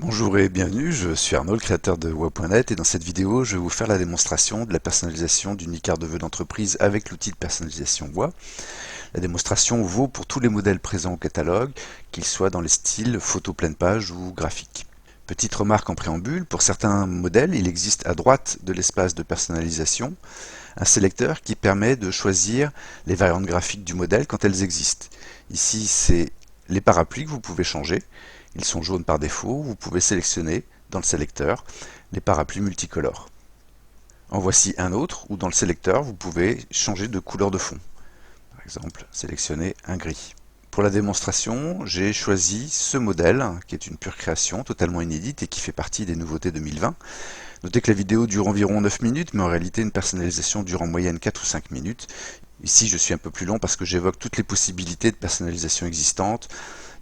Bonjour et bienvenue, je suis Arnaud, le créateur de Wow.net, et dans cette vidéo, je vais vous faire la démonstration de la personnalisation d'une e-carte de vœux d'entreprise avec l'outil de personnalisation Wow. La démonstration vaut pour tous les modèles présents au catalogue, qu'ils soient dans les styles photo pleine page ou graphique. Petite remarque en préambule, pour certains modèles, il existe à droite de l'espace de personnalisation un sélecteur qui permet de choisir les variantes graphiques du modèle quand elles existent. Ici, c'est les parapluies que vous pouvez changer. Ils sont jaunes par défaut. Vous pouvez sélectionner dans le sélecteur les parapluies multicolores. En voici un autre où dans le sélecteur, vous pouvez changer de couleur de fond. Par exemple, sélectionner un gris. Pour la démonstration, j'ai choisi ce modèle qui est une pure création, totalement inédite et qui fait partie des nouveautés 2020. Notez que la vidéo dure environ 9 minutes, mais en réalité une personnalisation dure en moyenne 4 ou 5 minutes. Ici je suis un peu plus long parce que j'évoque toutes les possibilités de personnalisation existantes,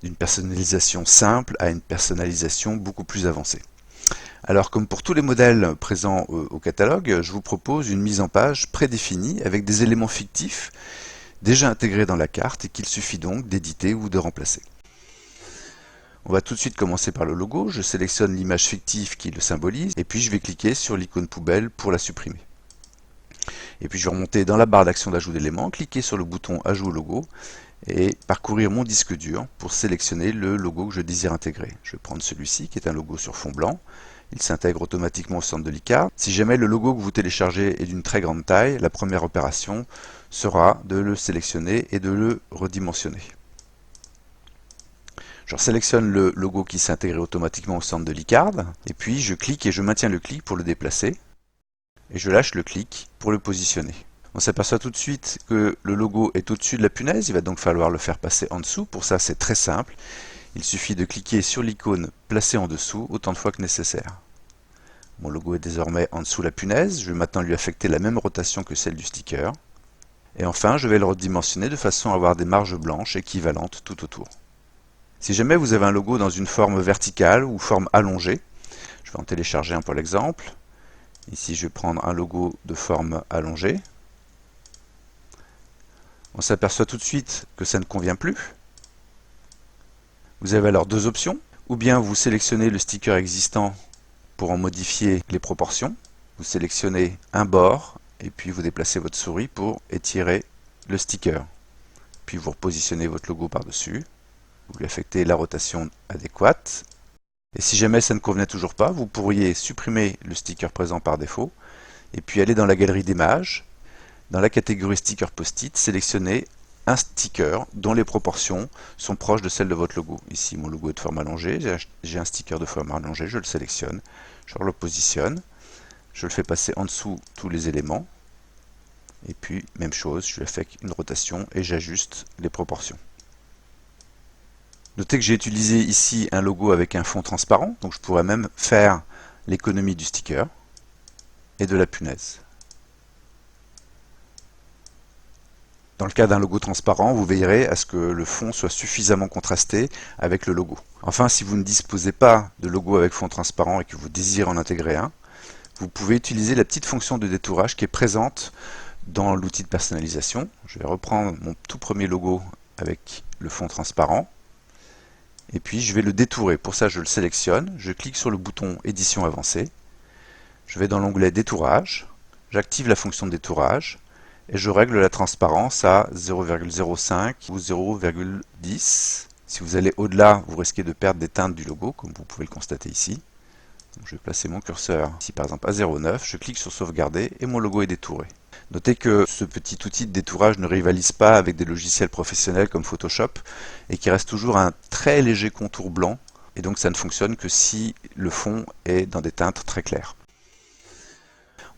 d'une personnalisation simple à une personnalisation beaucoup plus avancée. Alors comme pour tous les modèles présents au catalogue, je vous propose une mise en page prédéfinie avec des éléments fictifs déjà intégrés dans la carte et qu'il suffit donc d'éditer ou de remplacer. On va tout de suite commencer par le logo. Je sélectionne l'image fictive qui le symbolise et puis je vais cliquer sur l'icône poubelle pour la supprimer. Et puis je vais remonter dans la barre d'action d'ajout d'éléments, cliquer sur le bouton ajout au logo et parcourir mon disque dur pour sélectionner le logo que je désire intégrer. Je vais prendre celui-ci qui est un logo sur fond blanc. Il s'intègre automatiquement au centre de l'e-carte. Si jamais le logo que vous téléchargez est d'une très grande taille, la première opération sera de le sélectionner et de le redimensionner. Je sélectionne le logo qui s'est intégré automatiquement au centre de l'e-card, et puis je clique et je maintiens le clic pour le déplacer, et je lâche le clic pour le positionner. On s'aperçoit tout de suite que le logo est au-dessus de la punaise, il va donc falloir le faire passer en dessous. Pour ça, c'est très simple. Il suffit de cliquer sur l'icône Placer en dessous autant de fois que nécessaire. Mon logo est désormais en dessous de la punaise. Je vais maintenant lui affecter la même rotation que celle du sticker. Et enfin, je vais le redimensionner de façon à avoir des marges blanches équivalentes tout autour. Si jamais vous avez un logo dans une forme verticale ou forme allongée, je vais en télécharger un pour l'exemple. Ici, je vais prendre un logo de forme allongée. On s'aperçoit tout de suite que ça ne convient plus. Vous avez alors deux options. Ou bien vous sélectionnez le sticker existant pour en modifier les proportions. Vous sélectionnez un bord et puis vous déplacez votre souris pour étirer le sticker. Puis vous repositionnez votre logo par-dessus. Vous lui affectez la rotation adéquate. Et si jamais ça ne convenait toujours pas, vous pourriez supprimer le sticker présent par défaut et puis aller dans la galerie d'images. Dans la catégorie sticker post-it, sélectionnez un sticker dont les proportions sont proches de celles de votre logo. Ici, mon logo est de forme allongée, j'ai un sticker de forme allongée, je le sélectionne, je le positionne, je le fais passer en dessous tous les éléments, et puis même chose, je lui affecte une rotation et j'ajuste les proportions. Notez que j'ai utilisé ici un logo avec un fond transparent, donc je pourrais même faire l'économie du sticker et de la punaise. Dans le cas d'un logo transparent, vous veillerez à ce que le fond soit suffisamment contrasté avec le logo. Enfin, si vous ne disposez pas de logo avec fond transparent et que vous désirez en intégrer un, vous pouvez utiliser la petite fonction de détourage qui est présente dans l'outil de personnalisation. Je vais reprendre mon tout premier logo avec le fond transparent. Et puis je vais le détourer. Pour ça, je le sélectionne, je clique sur le bouton Édition avancée, je vais dans l'onglet Détourage, j'active la fonction de détourage et je règle la transparence à 0,05 ou 0,10. Si vous allez au-delà, vous risquez de perdre des teintes du logo, comme vous pouvez le constater ici. Donc je vais placer mon curseur ici par exemple à 0,9, je clique sur Sauvegarder et mon logo est détouré. Notez que ce petit outil de détourage ne rivalise pas avec des logiciels professionnels comme Photoshop et qu'il reste toujours un très léger contour blanc et donc ça ne fonctionne que si le fond est dans des teintes très claires.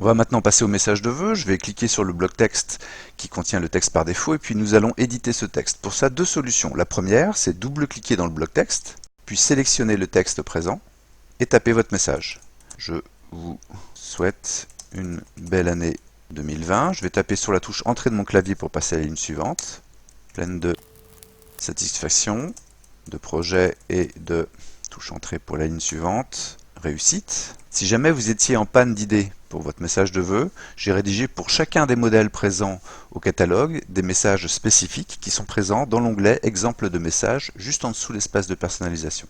On va maintenant passer au message de vœux. Je vais cliquer sur le bloc texte qui contient le texte par défaut et puis nous allons éditer ce texte. Pour ça, deux solutions. La première, c'est double-cliquer dans le bloc texte, puis sélectionner le texte présent et taper votre message. Je vous souhaite une belle année 2020. Je vais taper sur la touche Entrée de mon clavier pour passer à la ligne suivante, pleine de satisfaction, de projet et de touche Entrée pour la ligne suivante, réussite. Si jamais vous étiez en panne d'idées pour votre message de vœux, j'ai rédigé pour chacun des modèles présents au catalogue des messages spécifiques qui sont présents dans l'onglet Exemple de messages juste en dessous l'espace de personnalisation.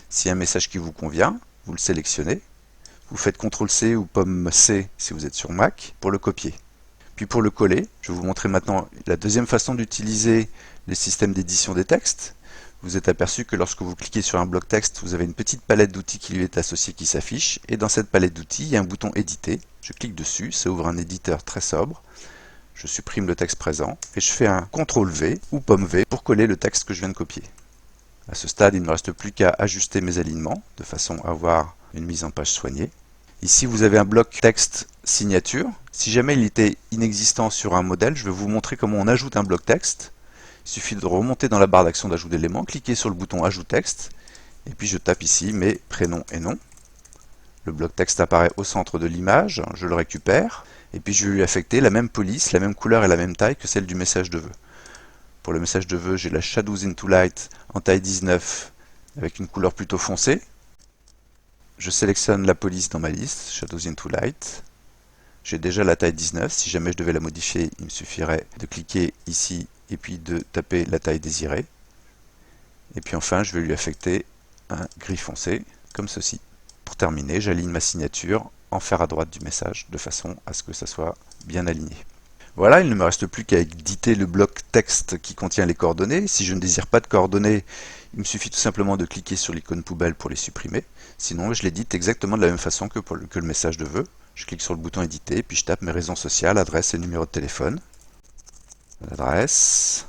S'il y a un message qui vous convient, vous le sélectionnez, vous faites CTRL-C ou POM-C si vous êtes sur Mac pour le copier. Puis pour le coller, je vais vous montrer maintenant la deuxième façon d'utiliser les systèmes d'édition des textes. Vous êtes aperçu que lorsque vous cliquez sur un bloc texte, vous avez une petite palette d'outils qui lui est associée qui s'affiche, et dans cette palette d'outils, il y a un bouton éditer. Je clique dessus, ça ouvre un éditeur très sobre. Je supprime le texte présent et je fais un CTRL-V ou POM-V pour coller le texte que je viens de copier. À ce stade, il ne me reste plus qu'à ajuster mes alignements de façon à avoir une mise en page soignée. Ici, vous avez un bloc texte signature. Si jamais il était inexistant sur un modèle, je vais vous montrer comment on ajoute un bloc texte. Il suffit de remonter dans la barre d'action d'ajout d'éléments, cliquer sur le bouton ajout texte, et puis je tape ici mes prénoms et noms. Le bloc texte apparaît au centre de l'image, je le récupère, et puis je vais lui affecter la même police, la même couleur et la même taille que celle du message de vœux. Pour le message de vœux, j'ai la Shadows into Light en taille 19 avec une couleur plutôt foncée. Je sélectionne la police dans ma liste, Shadows into Light. J'ai déjà la taille 19, si jamais je devais la modifier, il me suffirait de cliquer ici et puis de taper la taille désirée. Et puis enfin, je vais lui affecter un gris foncé, comme ceci. Pour terminer, j'aligne ma signature en fer à droite du message, de façon à ce que ça soit bien aligné. Voilà, il ne me reste plus qu'à éditer le bloc texte qui contient les coordonnées. Si je ne désire pas de coordonnées, il me suffit tout simplement de cliquer sur l'icône poubelle pour les supprimer. Sinon, je l'édite exactement de la même façon que le message de vœux. Je clique sur le bouton éditer, puis je tape mes raisons sociales, adresse et numéro de téléphone. L'adresse,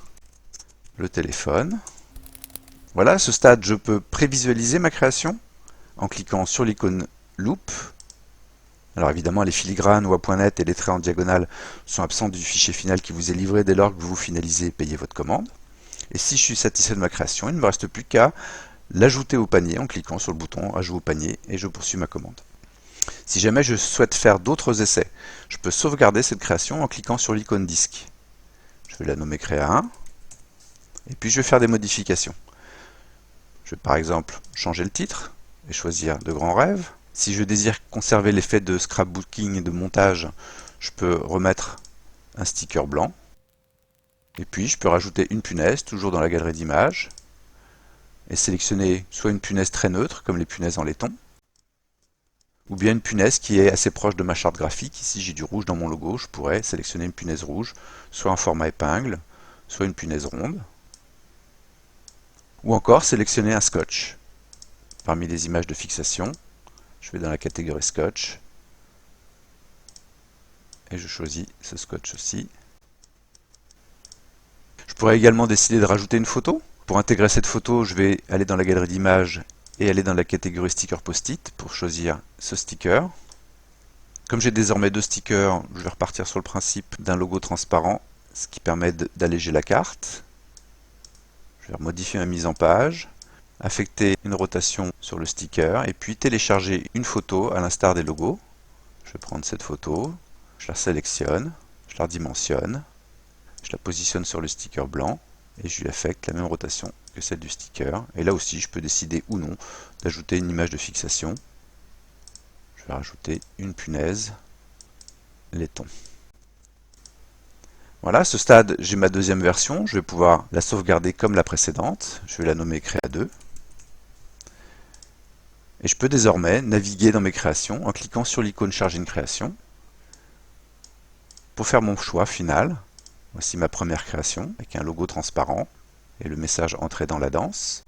le téléphone. Voilà, à ce stade, je peux prévisualiser ma création en cliquant sur l'icône Loop. Alors évidemment, les filigranes WA.net et les traits en diagonale sont absents du fichier final qui vous est livré dès lors que vous finalisez et payez votre commande. Et si je suis satisfait de ma création, il ne me reste plus qu'à l'ajouter au panier en cliquant sur le bouton Ajout au panier et je poursuis ma commande. Si jamais je souhaite faire d'autres essais, je peux sauvegarder cette création en cliquant sur l'icône disque. Je vais la nommer Créa 1 et puis je vais faire des modifications. Je vais par exemple changer le titre et choisir De grands rêves. Si je désire conserver l'effet de scrapbooking et de montage, je peux remettre un sticker blanc. Et puis je peux rajouter une punaise, toujours dans la galerie d'images, et sélectionner soit une punaise très neutre, comme les punaises en laiton, ou bien une punaise qui est assez proche de ma charte graphique. Ici j'ai du rouge dans mon logo, je pourrais sélectionner une punaise rouge, soit en format épingle, soit une punaise ronde, ou encore sélectionner un scotch. Parmi les images de fixation, je vais dans la catégorie scotch, et je choisis ce scotch aussi. Je pourrais également décider de rajouter une photo. Pour intégrer cette photo, je vais aller dans la galerie d'images et aller dans la catégorie sticker post-it pour choisir ce sticker. Comme j'ai désormais deux stickers, je vais repartir sur le principe d'un logo transparent, ce qui permet d'alléger la carte. Je vais modifier ma mise en page, affecter une rotation sur le sticker et puis télécharger une photo à l'instar des logos. Je vais prendre cette photo, je la sélectionne, je la redimensionne, je la positionne sur le sticker blanc et je lui affecte la même rotation que celle du sticker. Et là aussi, je peux décider ou non d'ajouter une image de fixation. Je vais rajouter une punaise laiton. Voilà, à ce stade, j'ai ma deuxième version. Je vais pouvoir la sauvegarder comme la précédente. Je vais la nommer Créa 2. Et je peux désormais naviguer dans mes créations en cliquant sur l'icône Charger une création pour faire mon choix final. Voici ma première création avec un logo transparent et le message Entrer dans la danse.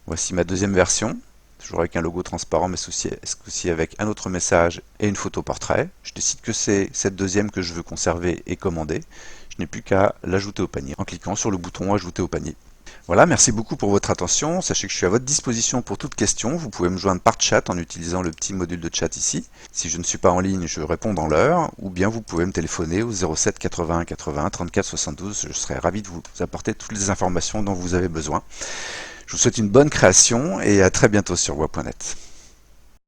Voici ma deuxième version, toujours avec un logo transparent mais aussi avec un autre message et une photo portrait. Je décide que c'est cette deuxième que je veux conserver et commander. Je n'ai plus qu'à l'ajouter au panier en cliquant sur le bouton Ajouter au panier. Voilà, merci beaucoup pour votre attention. Sachez que je suis à votre disposition pour toute question. Vous pouvez me joindre par chat en utilisant le petit module de chat ici. Si je ne suis pas en ligne, je réponds dans l'heure. Ou bien vous pouvez me téléphoner au 07 81 80 34 72. Je serai ravi de vous apporter toutes les informations dont vous avez besoin. Je vous souhaite une bonne création et à très bientôt sur wa.net.